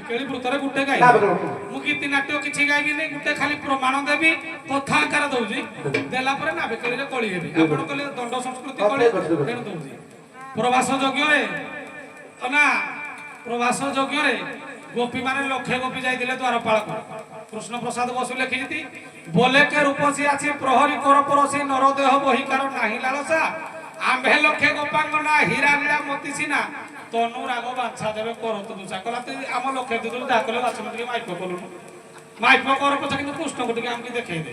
କେଳି ବୃତରେ ଗୁଟେ ଗାଇ ମୁଁ ଗୀତି ନାଟ୍ୟ କିଛି ଗାଇବିନି ଗୁଟେ ଖାଲି ପ୍ରମାଣ ଦେବି କଥା ଆକାର ଦଉଛି ଦେଲା ପରେ ନା ବେକେଳିରେ କଳି ହେବି ଆପଣ କହିଲେ ଦଣ୍ଡ ସଂସ୍କୃତି କଳି ତେଣୁ ଦଉଛି ପ୍ରବାସ ଯଜ୍ଞରେ ନା ପ୍ରବାସ ଯଜ୍ଞରେ ଗୋପୀ ମାନେ ଲକ୍ଷେ ଗୋପୀ ଯାଇଥିଲେ ଦ୍ୱାରପାଳକୁ କୃଷ୍ଣ ପ୍ରସାଦ ବସୁ ଲେଖିଛନ୍ତି ବୋଲେକେ ରୂପସୀ ଅଛି ପ୍ରହରୀ କର ପରସୀ ନରଦେହ ବହିକାର ନାହିଁ ଲାଳସା ଆମ୍ଭେ ଲକ୍ଷେ ଗୋପାଙ୍କ ନା ହୀରା ନୀଳା ମୋତି ସିନା ତନୁ ରାଗ ବାଛା ଦେବେ କରନ୍ତୁ ଦୁଷା କଲା ତୁଇ ଆମ ଲକ୍ଷେ ଦିଦରୁ ଯାହା କଲେ ବାଛନ ଟିକେ ମାଇପ କଲୁନୁ ମାଇପ କର ପଛେ କିନ୍ତୁ କୃଷ୍ଣକୁ ଟିକେ ଆମକୁ ଦେଖେଇ ଦେ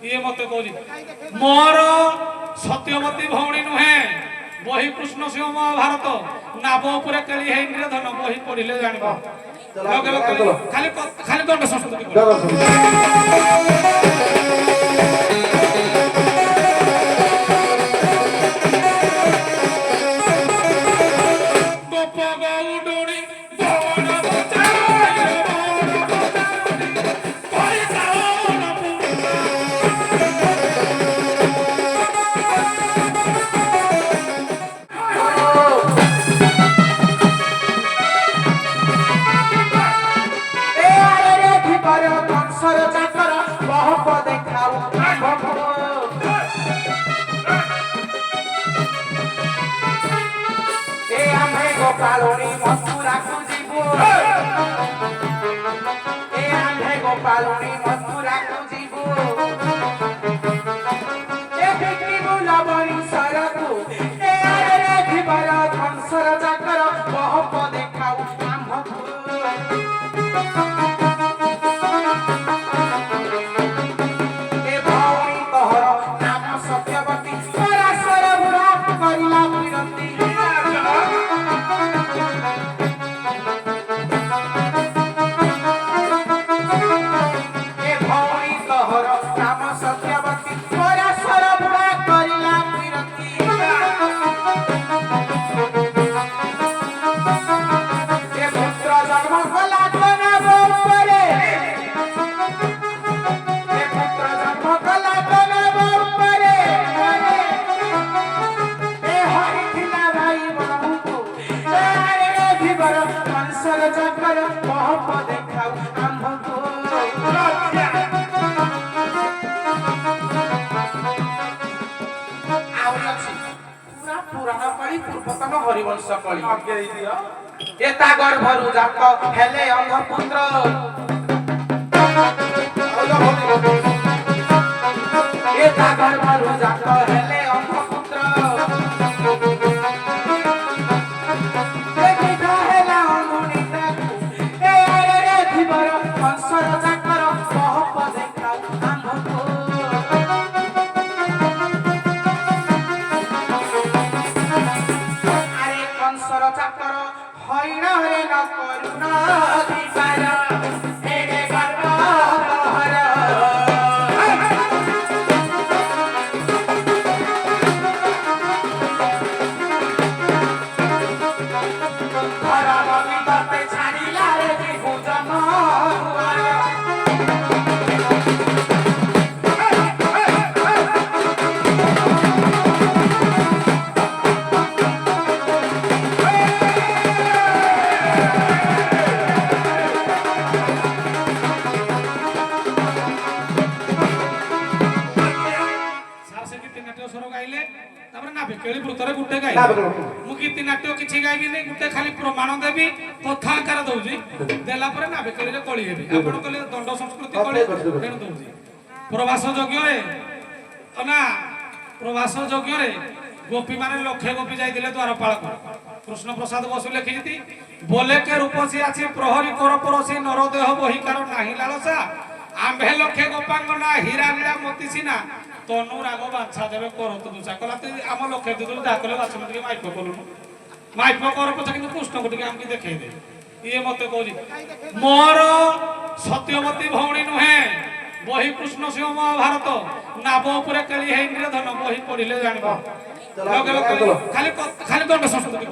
ଇଏ ମତେ କହୁଛି ମୋର ସତ୍ୟବତୀ ଭଉଣୀ ନୁହେଁ ବହି କୃଷ୍ଣ ସିଂହ ମହାଭାରତ ନାବ ଉପରେ କେଳି ହେଇ ନିରଧନ ବହି ପଢିଲେ ଜାଣିବ ଖାଲି ଖାଲି ଦଣ୍ଡ ସଂସ୍କୃତି गोपालोनी मथुरा को जीवो ए आंधे गोपालोनी मथुरा को जीवो ए बिक्री बुला बनी सरकु ए आरे धीबर धनसर जाकर बहप देखाऊ आंभकु ए भौणी तोहर नाम सत्यवती पराशर बुढ़ा करिला विरती पूर्वतन हरिवंश कली एता गर्भरु जात हेले अंधपुत्र एता गर्भरु जात हेले अंधपुत्र देखिता हेला अंगुनिता ए रे धीबर कंसर जाकर बहप देखाऊ आंभको चाकर हईन रे न करुणा दिबार एडे गर्व बहर घर बबी तते छाड़िला रे भुजन କେଳି ବୃତରେ ଗୁଟେ ଗାଇ ମୁଁ ଗୀତି ନାଟ୍ୟ କିଛି ଗାଇବିନି ଗୁଟେ ଖାଲି ପ୍ରମାଣ ଦେବି କଥା ଆକାର ଦଉଛି ଦେଲା ପରେ ନା ବେକେଳିରେ କଳି ହେବି ଆପଣ କହିଲେ ଦଣ୍ଡ ସଂସ୍କୃତି କଳି ତେଣୁ ଦଉଛି ପ୍ରବାସ ଯଜ୍ଞରେ ନା ପ୍ରବାସ ଯଜ୍ଞରେ ଗୋପୀ ମାନେ ଲକ୍ଷେ ଗୋପୀ ଯାଇଥିଲେ ଦ୍ୱାରପାଳକୁ କୃଷ୍ଣ ପ୍ରସାଦ ବସୁ ଲେଖିଛନ୍ତି ବୋଲେକେ ରୂପସୀ ଅଛି ପ୍ରହରୀ କର ପରସୀ ନରଦେହ ବହିକାର ନାହିଁ ଲାଳସା ଆମ୍ଭେ ଲକ୍ଷେ ଗୋପାଙ୍କ ନା ହୀରା ନୀଳା ମୋତି ସିନା ତନୁ ରାଗ ବାଛା ଦେବେ କରନ୍ତୁ ଦୁଷା କଲା ତୁଇ ଆମ ଲକ୍ଷେ ଦିଦରୁ ଯାହା କଲେ ବାଛନ ଟିକେ ମାଇପ କଲୁନୁ ମାଇପ କର ପଛେ କିନ୍ତୁ କୃଷ୍ଣକୁ ଟିକେ ଆମକୁ ଦେଖେଇ ଦେ ଇଏ ମତେ କହୁଛି ମୋର ସତ୍ୟବତୀ ଭଉଣୀ ନୁହେଁ ବହି କୃଷ୍ଣ ସିଂହ ମହାଭାରତ ନାବ ଉପରେ କେଳି ହେଇ ନିରଧନ ବହି ପଢିଲେ ଜାଣିବ ଖାଲି ଖାଲି ଦଣ୍ଡ ସଂସ୍କୃତି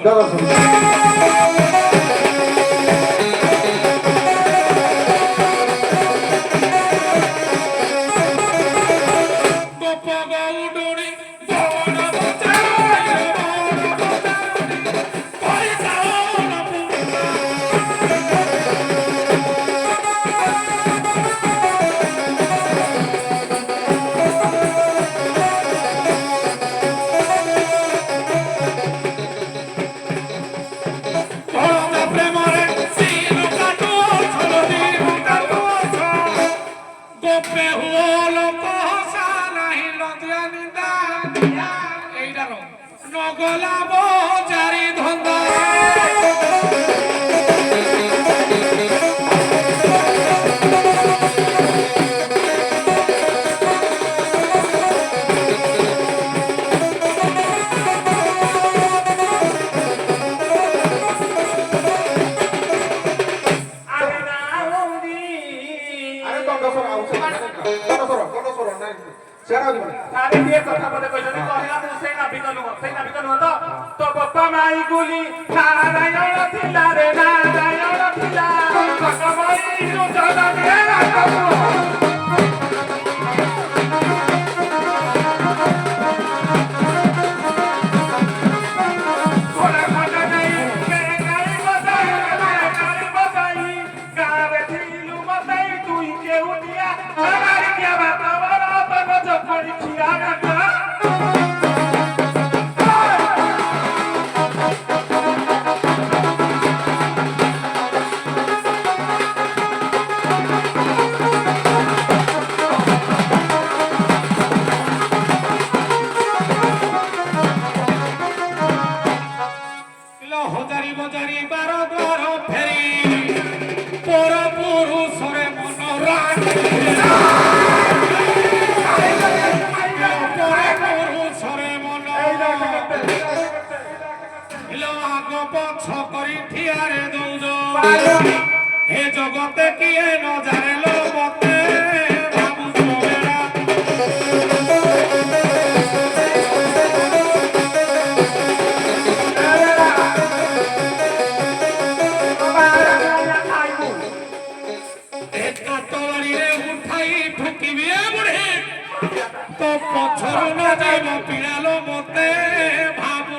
গলা বজারি ধন্দা গুলি নারায়ণ ଥିଲା রে নারায়ণ ଥିଲା ভগবান তুই কেউ দিয়া আমার কে বাবা যখন খিয়া হজারি বজারি বার দ্বার ফেরি পর পুরুষরে মন পুরুষরে মন আগ পছ করি ঠিয়ারে দৌজ এ জগতে কিয়ে ন জানেল মতে ভাবুছ বেড়া তো পছর না যাইব পিড়ালো মতে ভাবু